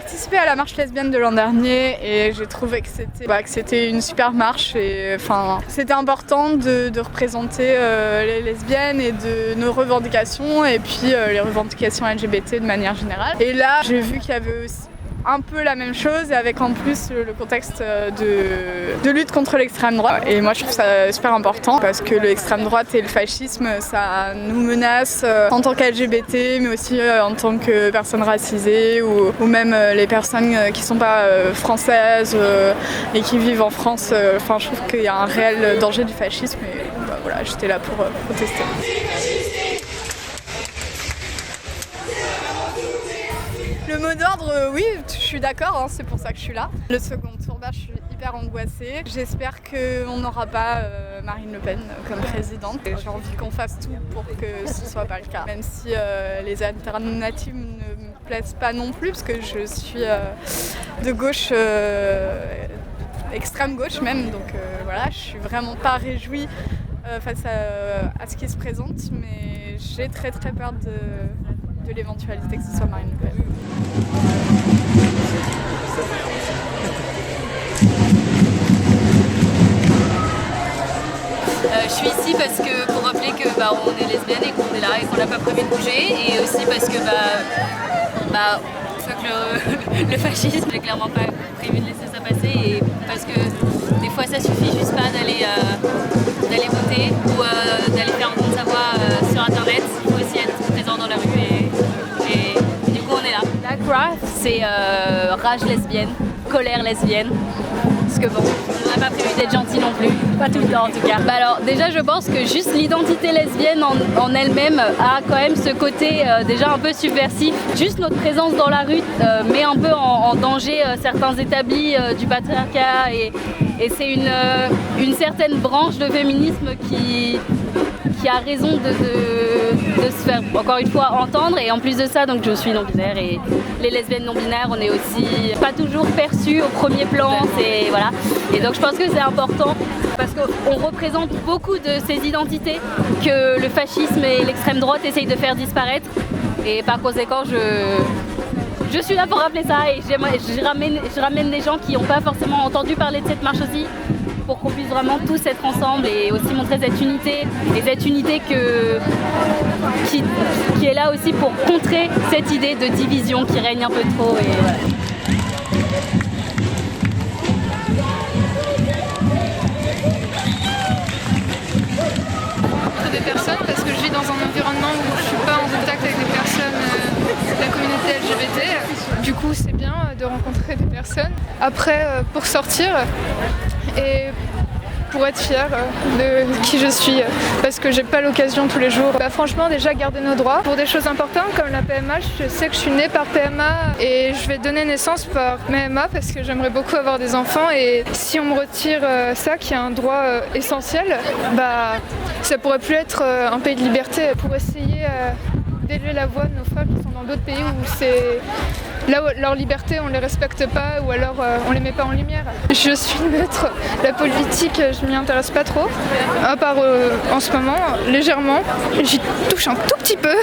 participé à la marche lesbienne de l'an dernier et j'ai trouvé que c'était une super marche. Et, c'était important de représenter les lesbiennes et de nos revendications et puis les revendications LGBT de manière générale. Et là, j'ai vu qu'il y avait aussi un peu la même chose et avec en plus le contexte de lutte contre l'extrême droite. Et moi je trouve ça super important parce que l'extrême droite et le fascisme ça nous menace en tant qu'LGBT mais aussi en tant que personnes racisées ou même les personnes qui sont pas françaises et qui vivent en France. Je trouve qu'il y a un réel danger du fascisme et voilà, j'étais là pour protester. Le mot d'ordre, oui, je suis d'accord, c'est pour ça que je suis là. Le second tour, je suis hyper angoissée. J'espère qu'on n'aura pas Marine Le Pen comme présidente. J'ai envie qu'on fasse tout pour que ce ne soit pas le cas. Même si les alternatives ne me plaisent pas non plus, parce que je suis de gauche, extrême gauche même. Donc voilà, je suis vraiment pas réjouie face à ce qui se présente, mais j'ai très très peur de l'éventualité que ce soit Marine Le Pen. Je suis ici parce que pour rappeler que on est lesbienne et qu'on est là et qu'on n'a pas prévu de bouger, et aussi parce que le fascisme, j'ai clairement pas prévu de laisser ça passer, et parce que des fois ça suffit juste pas d'aller voter ou d'aller faire entendre sa voix sur internet. Il faut aussi être présent dans la rue et du coup on est là. Black Wrath, c'est rage lesbienne, colère lesbienne. Parce que on n'a pas prévu d'être gentil non plus, pas tout le temps en tout cas. Alors déjà je pense que juste l'identité lesbienne en elle-même a quand même ce côté déjà un peu subversif. Juste notre présence dans la rue met un peu en danger certains établis du patriarcat et c'est une certaine branche de féminisme qui a raison de se faire encore une fois entendre. Et en plus de ça, donc je suis non-binaire et les lesbiennes non-binaires, on est aussi pas toujours perçues au premier plan, voilà. Et donc je pense que c'est important parce qu'on représente beaucoup de ces identités que le fascisme et l'extrême droite essayent de faire disparaître, et par conséquent je suis là pour rappeler ça, et je ramène des gens qui n'ont pas forcément entendu parler de cette marche aussi, pour qu'on puisse vraiment tous être ensemble et aussi montrer cette unité, et cette unité qui est là aussi pour contrer cette idée de division qui règne un peu trop. Et voilà. Des personnes parce que je vis dans un environnement où je ne suis pas en contact avec des personnes de la communauté LGBT. Du coup, c'est bien de rencontrer des personnes. Après, pour sortir et pour être fière de qui je suis, parce que j'ai pas l'occasion tous les jours. Franchement, déjà garder nos droits pour des choses importantes comme la PMA. Je sais que je suis née par PMA et je vais donner naissance par PMA parce que j'aimerais beaucoup avoir des enfants, et si on me retire ça qui est un droit essentiel, ça pourrait plus être un pays de liberté. Pour essayer d'élever la voix de nos frères qui sont dans d'autres pays où là où leur liberté on les respecte pas, ou alors on les met pas en lumière. Je suis neutre, la politique je m'y intéresse pas trop, à part en ce moment légèrement, j'y touche un tout petit peu,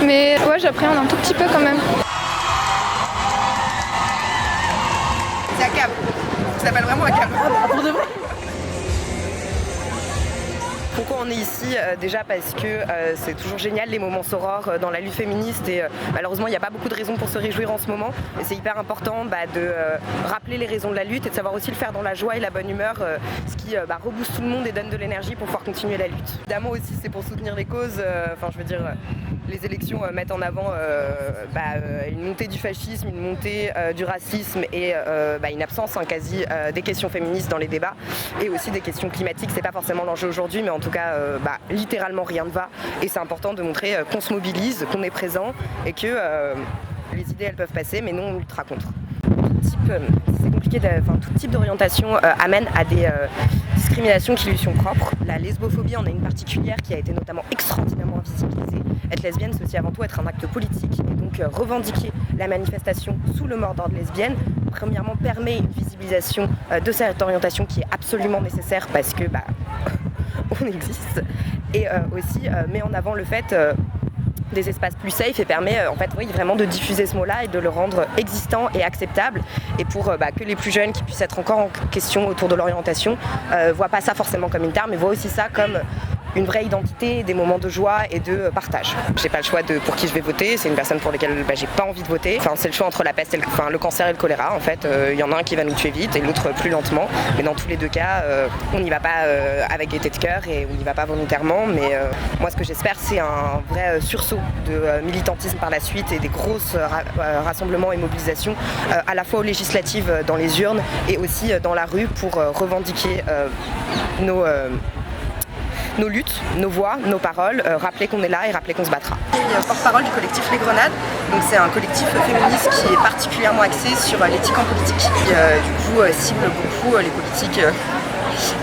mais ouais, j'appréhende un tout petit peu quand même. C'est à Cap, ça s'appelle vraiment à Cap. Pourquoi on est ici? Déjà parce que c'est toujours génial les moments sorores dans la lutte féministe, et malheureusement il n'y a pas beaucoup de raisons pour se réjouir en ce moment, et c'est hyper important de rappeler les raisons de la lutte et de savoir aussi le faire dans la joie et la bonne humeur, ce qui rebooste tout le monde et donne de l'énergie pour pouvoir continuer la lutte. Évidemment aussi c'est pour soutenir les causes, les élections mettent en avant une montée du fascisme, une montée du racisme et une absence quasi des questions féministes dans les débats, et aussi des questions climatiques. C'est pas forcément l'enjeu aujourd'hui, mais en tout cas littéralement rien ne va, et c'est important de montrer qu'on se mobilise, qu'on est présent, et que les idées elles peuvent passer, mais nous on ultra contre. C'est compliqué, tout type d'orientation amène à des discriminations qui lui sont propres. La lesbophobie en est une particulière qui a été notamment extraordinairement invisibilisée. Être lesbienne, c'est aussi avant tout être un acte politique, et donc revendiquer la manifestation sous le mot d'ordre lesbienne, premièrement permet une visibilisation de cette orientation qui est absolument nécessaire parce que on existe, et aussi met en avant le fait des espaces plus safe et permet en fait oui, vraiment de diffuser ce mot-là et de le rendre existant et acceptable et pour que les plus jeunes qui puissent être encore en question autour de l'orientation voient pas ça forcément comme une tare mais voient aussi ça comme une vraie identité, des moments de joie et de partage. J'ai pas le choix de pour qui je vais voter, c'est une personne pour laquelle j'ai pas envie de voter. Enfin, c'est le choix entre la peste et le cancer et le choléra en fait. Il y en a un qui va nous tuer vite et l'autre plus lentement. Mais dans tous les deux cas, on n'y va pas avec gaieté de cœur et on n'y va pas volontairement. Mais moi ce que j'espère c'est un vrai sursaut de militantisme par la suite et des grosses rassemblements et mobilisations à la fois aux législatives dans les urnes et aussi dans la rue pour revendiquer nos luttes, nos voix, nos paroles, rappeler qu'on est là et rappeler qu'on se battra. Je suis porte-parole du collectif Les Grenades, donc c'est un collectif féministe qui est particulièrement axé sur l'éthique en politique, qui du coup cible beaucoup les politiques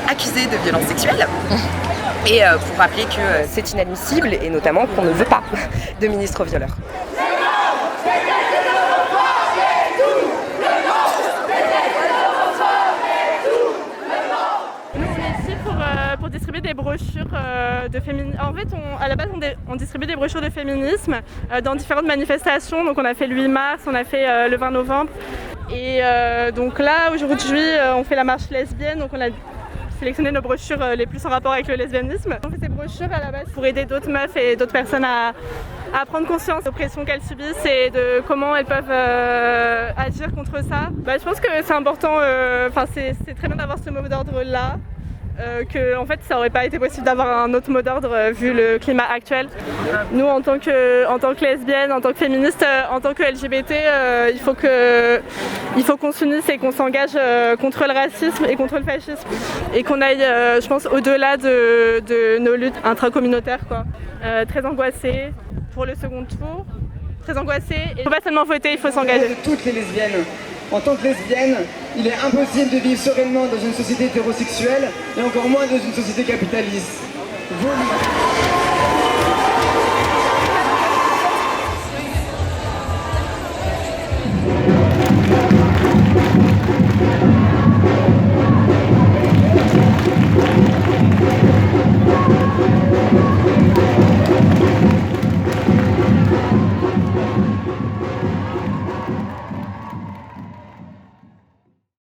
accusées de violences sexuelles. Et pour rappeler que c'est inadmissible et notamment qu'on ne veut pas de ministre violeur. Pour distribuer des brochures de féminisme. En fait, à la base, on distribue des brochures de féminisme dans différentes manifestations. Donc, on a fait le 8 mars, on a fait le 20 novembre. Et donc là, aujourd'hui, on fait la marche lesbienne. Donc, on a sélectionné nos brochures les plus en rapport avec le lesbianisme. On fait ces brochures à la base pour aider d'autres meufs et d'autres personnes à prendre conscience de l'oppression qu'elles subissent et de comment elles peuvent agir contre ça. Je pense que c'est important, c'est très bien d'avoir ce mot d'ordre-là. Que en fait ça aurait pas été possible d'avoir un autre mot d'ordre vu le climat actuel. Nous en tant que lesbiennes, en tant que féministes, en tant que LGBT, il faut qu'on s'unisse et qu'on s'engage contre le racisme et contre le fascisme et qu'on aille je pense au-delà de nos luttes intracommunautaires quoi. Très angoissée pour le second tour, très angoissée et il faut pas seulement voter, il faut s'engager. Toutes les lesbiennes. En tant que lesbienne, il est impossible de vivre sereinement dans une société hétérosexuelle et encore moins dans une société capitaliste.